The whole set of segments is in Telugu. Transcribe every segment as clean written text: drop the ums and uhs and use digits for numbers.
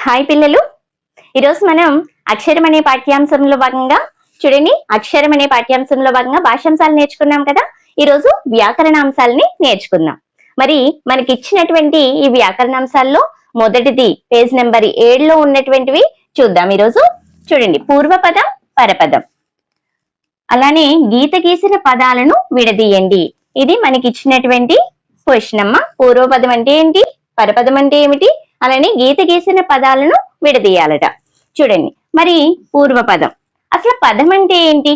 హాయ్ పిల్లలు, ఈరోజు మనం అక్షరం అనే పాఠ్యాంశంలో భాగంగా చూడండి. అక్షరం అనే పాఠ్యాంశంలో భాగంగా భాషాంశాలు నేర్చుకున్నాం కదా. ఈరోజు వ్యాకరణాంశాలని నేర్చుకుందాం. మరి మనకి ఇచ్చినటువంటి ఈ వ్యాకరణాంశాల్లో మొదటిది పేజ్ నెంబర్ 7లో ఉన్నటువంటివి చూద్దాం. ఈరోజు చూడండి, పూర్వపదం, పరపదం. అలానే గీత గీసిన పదాలను విడదీయండి. ఇది మనకి ఇచ్చినటువంటి క్వశ్చన్ అమ్మ. పూర్వపదం అంటే ఏంటి, పరపదం అంటే ఏమిటి, అలానే గీత గీసిన పదాలను విడదీయాలట. చూడండి, మరి పూర్వపదం, అసలు పదం అంటే ఏంటి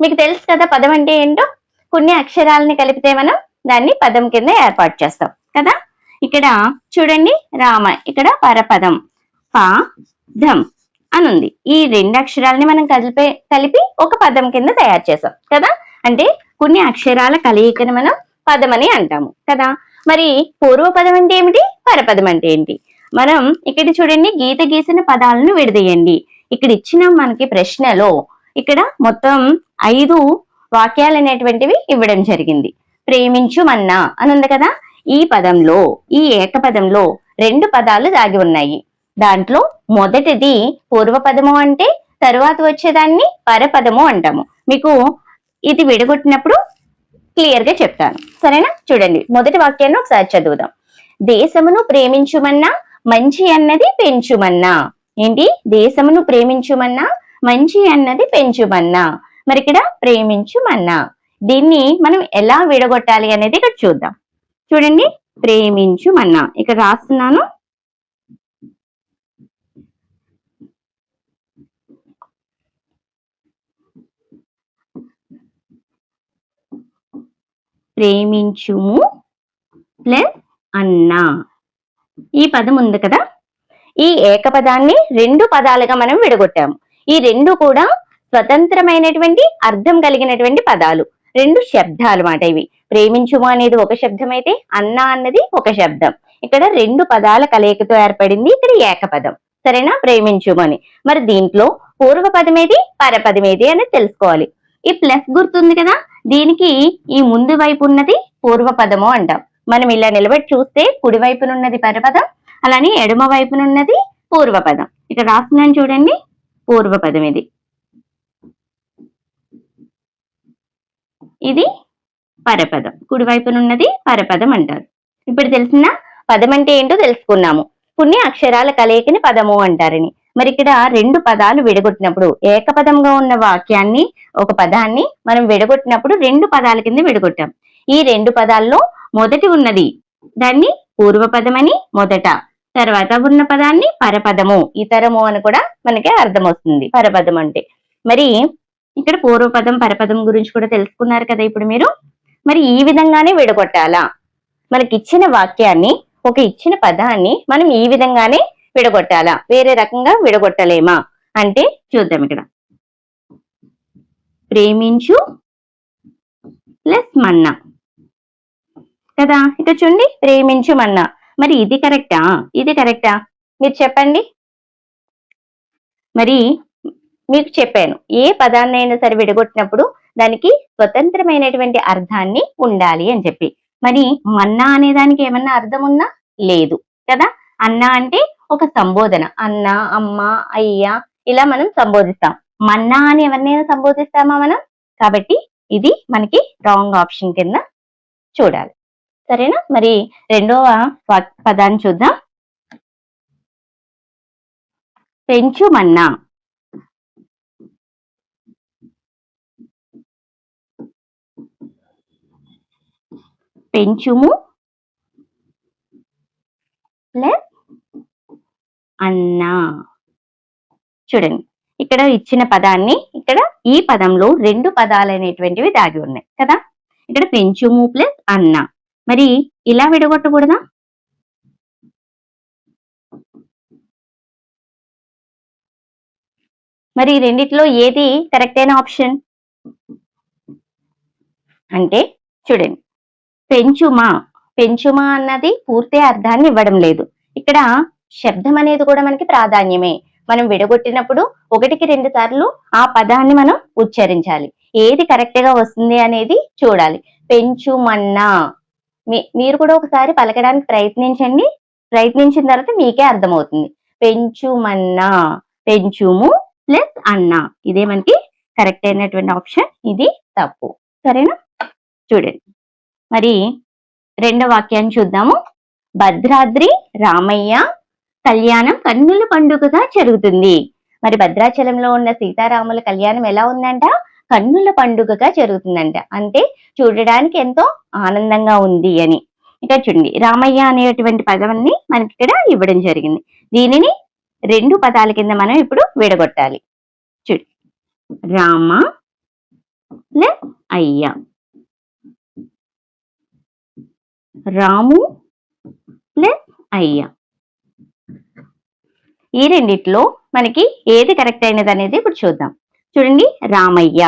మీకు తెలుసు కదా. పదం అంటే ఏంటో, కొన్ని అక్షరాలని కలిపితే మనం దాన్ని పదం కింద ఏర్పాటు చేస్తాం కదా. ఇక్కడ చూడండి, రామ, ఇక్కడ పరపదం పదం అనుంది. ఈ రెండు అక్షరాలని మనం కలిపి ఒక పదం కింద తయారు చేసాం కదా. అంటే కొన్ని అక్షరాల కలయికను మనం పదం అని అంటాము కదా. మరి పూర్వపదం అంటే ఏమిటి, పరపదం అంటే ఏంటి? మనం ఇక్కడ చూడండి, గీత గీసిన పదాలను విడదీయండి. ఇక్కడ ఇచ్చిన మనకి ప్రశ్నలో ఇక్కడ మొత్తం 5 వాక్యాలు అనేటువంటివి ఇవ్వడం జరిగింది. ప్రేమించుమన్నా అని ఉంది కదా. ఈ పదంలో, ఈ ఏకపదంలో 2 పదాలు దాగి ఉన్నాయి. దాంట్లో మొదటిది పూర్వపదము అంటే తరువాత వచ్చేదాన్ని పరపదము అంటాము. మీకు ఇది విడగొట్టినప్పుడు క్లియర్ గా చెప్తాను, సరేనా? చూడండి, మొదటి వాక్యాన్ని ఒకసారి చదువుదాం. దేశమును ప్రేమించుమన్నా మంచి అన్నది పెంచుమన్నా. ఏంటి? దేశమును ప్రేమించుమన్నా మంచి అన్నది పెంచుమన్నా. మరి ఇక్కడ ప్రేమించుమన్నా, దీన్ని మనం ఎలా విడగొట్టాలి అనేది ఇక్కడ చూద్దాం. చూడండి, ప్రేమించుమన్నా ఇక్కడ రాస్తున్నాను. ప్రేమించుము ప్లస్ అన్నా, ఈ పదం ఉంది కదా. ఈ ఏకపదాన్ని 2 పదాలుగా మనం విడగొట్టాము. ఈ 2 కూడా స్వతంత్రమైనటువంటి అర్థం కలిగినటువంటి పదాలు, 2 శబ్దాలు మాట ఇవి. ప్రేమించుము అనేది ఒక శబ్దం అయితే అన్నా అన్నది ఒక శబ్దం. ఇక్కడ 2 పదాల కలయికతో ఏర్పడింది ఇక్కడ ఏకపదం, సరేనా? ప్రేమించుము అని. మరి దీంట్లో పూర్వపదం ఏది, పరపదం ఏది అని తెలుసుకోవాలి. ఈ ప్లస్ గుర్తుంది కదా, దీనికి ఈ ముందు వైపు ఉన్నది పూర్వపదము అంటాం. మనం ఇలా నిలబెట్టి చూస్తే కుడి వైపునున్నది పరపదం, అలానే ఎడమ వైపునున్నది పూర్వపదం. ఇక్కడ రాస్తున్నాను చూడండి, పూర్వపదం ఇది, ఇది పరపదం. కుడి వైపునున్నది పరపదం అంటారు. ఇప్పుడు తెలిసిన పదం అంటే ఏంటో తెలుసుకున్నాము. కొన్ని అక్షరాల కలయికని పదము అంటారని. మరి ఇక్కడ 2 పదాలు విడగొట్టినప్పుడు, ఏకపదంగా ఉన్న వాక్యాన్ని, ఒక పదాన్ని మనం విడగొట్టినప్పుడు 2 పదాల కింద విడగొట్టాం. ఈ 2 పదాల్లో మొదటి ఉన్నది దాన్ని పూర్వపదమని మొదట, తర్వాత ఉన్న పదాన్ని పరపదము, ఇతరము అని కూడా మనకి అర్థం వస్తుంది పరపదం అంటే. మరి ఇక్కడ పూర్వపదం, పరపదం గురించి కూడా తెలుసుకున్నారు కదా ఇప్పుడు మీరు. మరి ఈ విధంగానే విడగొట్టాలా? మనకి ఇచ్చిన వాక్యాన్ని, ఒక ఇచ్చిన పదాన్ని మనం ఈ విధంగానే విడగొట్టాలా, వేరే రకంగా విడగొట్టలేమా అంటే చూద్దాం. ఇక్కడ ప్రేమించు ప్లస్ మన్నా కదా. ఇక్కడ చూడండి, ప్రేమించుమన్నా. మరి ఇది కరెక్టా, ఇది కరెక్టా? మీరు చెప్పండి. మరి మీకు చెప్పాను, ఏ పదాన్నైనా సరే విడగొట్టినప్పుడు దానికి స్వతంత్రమైనటువంటి అర్థాన్ని ఉండాలి అని చెప్పి. మరి మన్నా అనే దానికి ఏమన్నా అర్థం ఉందా? లేదు కదా. అన్న అంటే ఒక సంబోధన, అన్న, అమ్మ, అయ్య, ఇలా మనం సంబోధిస్తాం. మన్నా అని ఎవరినైనా సంబోధిస్తామా మనం? కాబట్టి ఇది మనకి రాంగ్ ఆప్షన్ కింద చూడాలి, సరేనా? మరి రెండవ పదాన్ని చూద్దాం. పెంచుమన్నా. పెంచుము ప్లస్ అన్నా. చూడండి, ఇక్కడ ఇచ్చిన పదాన్ని, ఇక్కడ ఈ పదంలో 2 పదాలు అనేటువంటివి దాగి ఉన్నాయి కదా. ఇక్కడ పెంచుము ప్లస్ అన్నా. మరి ఇలా విడగొట్టకూడదా? మరి రెండిట్లో ఏది కరెక్ట్ అయిన ఆప్షన్ అంటే చూడండి, పెంచుమా, పెంచుమా అన్నది పూర్తి అర్థాన్ని ఇవ్వడం లేదు. ఇక్కడ శబ్దం అనేది కూడా మనకి ప్రాధాన్యమే. మనం విడగొట్టినప్పుడు 1కి 2 సార్లు ఆ పదాన్ని మనం ఉచ్చరించాలి. ఏది కరెక్ట్ గా వస్తుంది అనేది చూడాలి. పెంచుమన్నా, మీరు కూడా ఒకసారి పలకడానికి ప్రయత్నించండి. ప్రయత్నించిన తర్వాత మీకే అర్థమవుతుంది. పెంచుమన్నా, పెంచుము ప్లస్ అన్న, ఇదే మనకి కరెక్ట్ అయినటువంటి ఆప్షన్. ఇది తప్పు. సరేనా? చూడండి మరి రెండో వాక్యాన్ని చూద్దాము. భద్రాద్రి రామయ్య కళ్యాణం కన్నుల పండుగగా జరుగుతుంది. మరి భద్రాచలంలో ఉన్న సీతారాముల కళ్యాణం ఎలా ఉందంట? కన్నుల పండుగగా జరుగుతుందంట. అంటే చూడడానికి ఎంతో ఆనందంగా ఉంది అని. ఇక చూడండి, రామయ్య అనేటువంటి పదాన్ని మనకి ఇక్కడ ఇవ్వడం జరిగింది. దీనిని రెండు పదాల కింద మనం ఇప్పుడు విడగొట్టాలి. చూడు, రామ ప్లస్ అయ్య, రాము ప్లస్ అయ్య. ఈ రెండిట్లో మనకి ఏది కరెక్ట్ అయినది అనేది ఇప్పుడు చూద్దాం. చూడండి, రామయ్య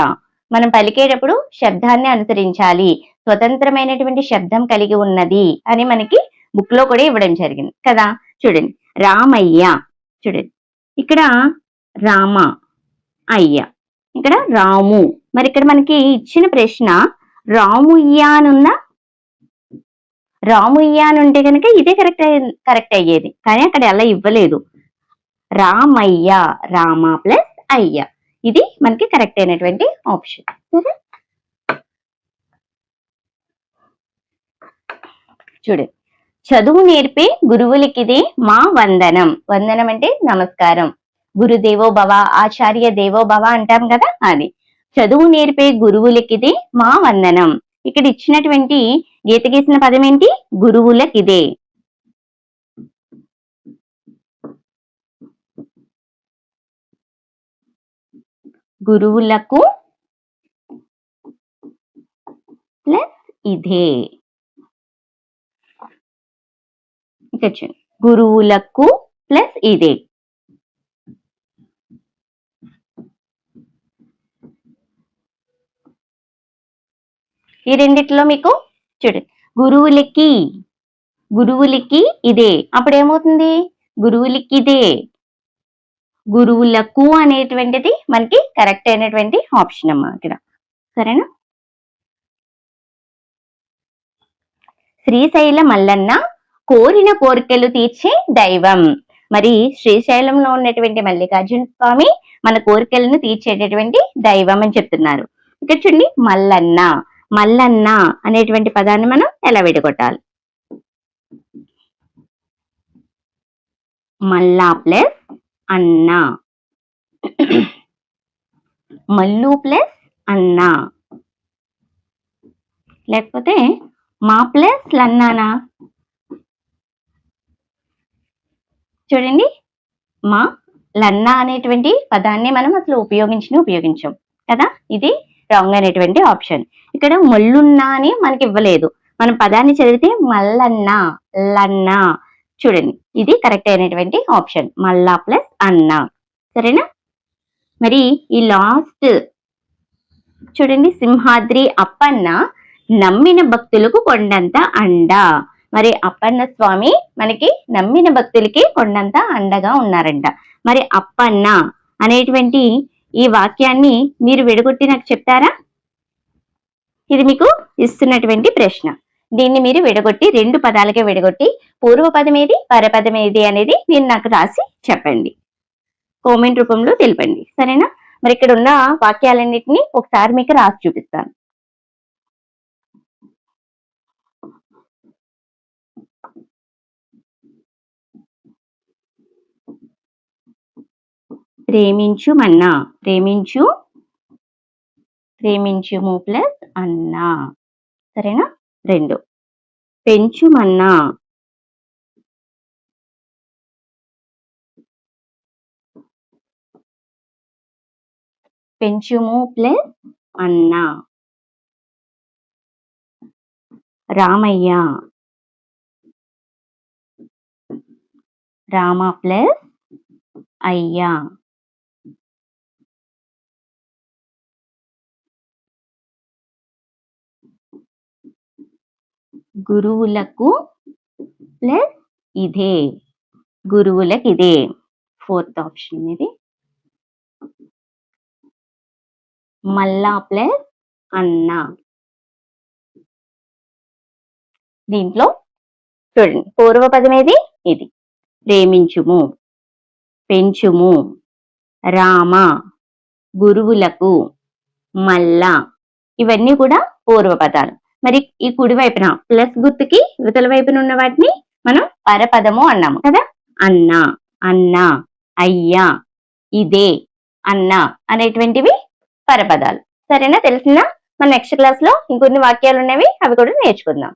మనం పలికేటప్పుడు శబ్దాన్ని అనుసరించాలి, స్వతంత్రమైనటువంటి శబ్దం కలిగి ఉన్నది అని మనకి బుక్ లో కూడా ఇవ్వడం జరిగింది కదా. చూడండి, రామయ్య, చూడండి ఇక్కడ రామ అయ్య, ఇక్కడ రాము. మరి ఇక్కడ మనకి ఇచ్చిన ప్రశ్న రాముయ్య అనుందా? రాముయ్య అని ఉంటే కనుక ఇదే కరెక్ట్ అయ్యేది, కానీ అక్కడ అలా ఇవ్వలేదు. రామయ్య, రామ ప్లస్ అయ్య, ఇది మనకి కరెక్ట్ అయినటువంటి ఆప్షన్. సరే, చూడండి, చదువు నేర్పే గురువులకిదే మా వందనం. వందనం అంటే నమస్కారం. గురుదేవో భవ, ఆచార్య దేవో భవ అంటాం కదా, అది. చదువు నేర్పే గురువులకిదే మా వందనం. ఇక్కడ ఇచ్చినటువంటి గీత గీసిన పదం ఏంటి? గురువులకిదే. గురువులకు ప్లస్ ఇదే. ఇక గురువులకు ప్లస్ ఇదే. ఈ రెండిట్లో మీకు చూడండి, గురువులకి ఇదే, అప్పుడు ఏమవుతుంది? గురువులకి ఇదే. గురువులకు అనేటువంటిది మనకి కరెక్ట్ అయినటువంటి ఆప్షన్ అమ్మా ఇక్కడ. సరేనా? శ్రీశైల మల్లన్న కోరిన కోరికలు తీర్చే దైవం. మరి శ్రీశైలంలో ఉన్నటువంటి మల్లికార్జున స్వామి మన కోరికలను తీర్చేటటువంటి దైవం అని చెప్తున్నారు. ఇక్కడ చూడండి, మల్లన్న, మల్లన్న అనేటువంటి పదాన్ని మనం ఎలా విడగొట్టాలి? మల్లా ప్లస్ అన్న, మల్లు ప్లస్ అన్న, లేకపోతే మా ప్లస్ లన్నానా? చూడండి, మా లన్నా అనేటువంటి పదాన్ని మనం అసలు ఉపయోగించాం కదా, ఇది రాంగ్ అనేటువంటి ఆప్షన్. ఇక్కడ మల్లున్నా అని మనకి ఇవ్వలేదు, మనం పదాన్ని చదివితే మల్లన్న, లన్నా. చూడండి, ఇది కరెక్ట్ అయినటువంటి ఆప్షన్, మల్లా ప్లస్ అన్న. సరేనా? మరి ఈ లాస్ట్ చూడండి, సింహాద్రి అప్పన్న నమ్మిన భక్తులకు కొండంత అండ. మరి అప్పన్న స్వామి మనకి నమ్మిన భక్తులకి కొండంత అండగా ఉన్నారంట. మరి అప్పన్న అనేటువంటి ఈ వాక్యాన్ని మీరు విడగొట్టి నాకు చెప్తారా? ఇది మీకు ఇస్తున్నటువంటి ప్రశ్న. దీన్ని మీరు విడగొట్టి రెండు పదాలకే విడగొట్టి పూర్వపదం ఏది, పరపదం ఏది అనేది మీరు నాకు రాసి చెప్పండి, కామెంట్ రూపంలో తెలపండి. సరేనా? మరి ఇక్కడ ఉన్న వాక్యాలన్నిటినీ ఒకసారి మీకు రాసి చూపిస్తాను. ప్రేమించుమన్నా, ప్రేమించుము ప్లస్ అన్నా. సరేనా? రెండు. పెంచుమన్నా, పెంచుము ప్లస్ అన్నా. రామయ్య, రామ ప్లస్ అయ్యా. గురువులకు ప్లస్ ఇదే, గురువులకు ఇదే. ఫోర్త్ ఆప్షన్ ఇది. మల్లా ప్లస్ అన్న. దీంట్లో చూడండి, పూర్వపదం ఏది? ఇది. ప్రేమించుము. పెంచుము, రామ, గురువులకు, మల్ల. ఇవన్నీ కూడా పూర్వపదాలు. మరి ఈ కుడి వైపున ప్లస్ గుర్తుకి ఇవతల వైపున ఉన్న వాటిని మనం పరపదము అన్నాము కదా. అన్న, అన్న, అయ్యా, ఇదే, అన్న అనేటువంటివి పరపదాలు. సరేనా, తెలిసిందా? మన నెక్స్ట్ క్లాస్ లో ఇంకొన్ని వాక్యాలు ఉన్నవి, అవి కూడా నేర్చుకుందాం.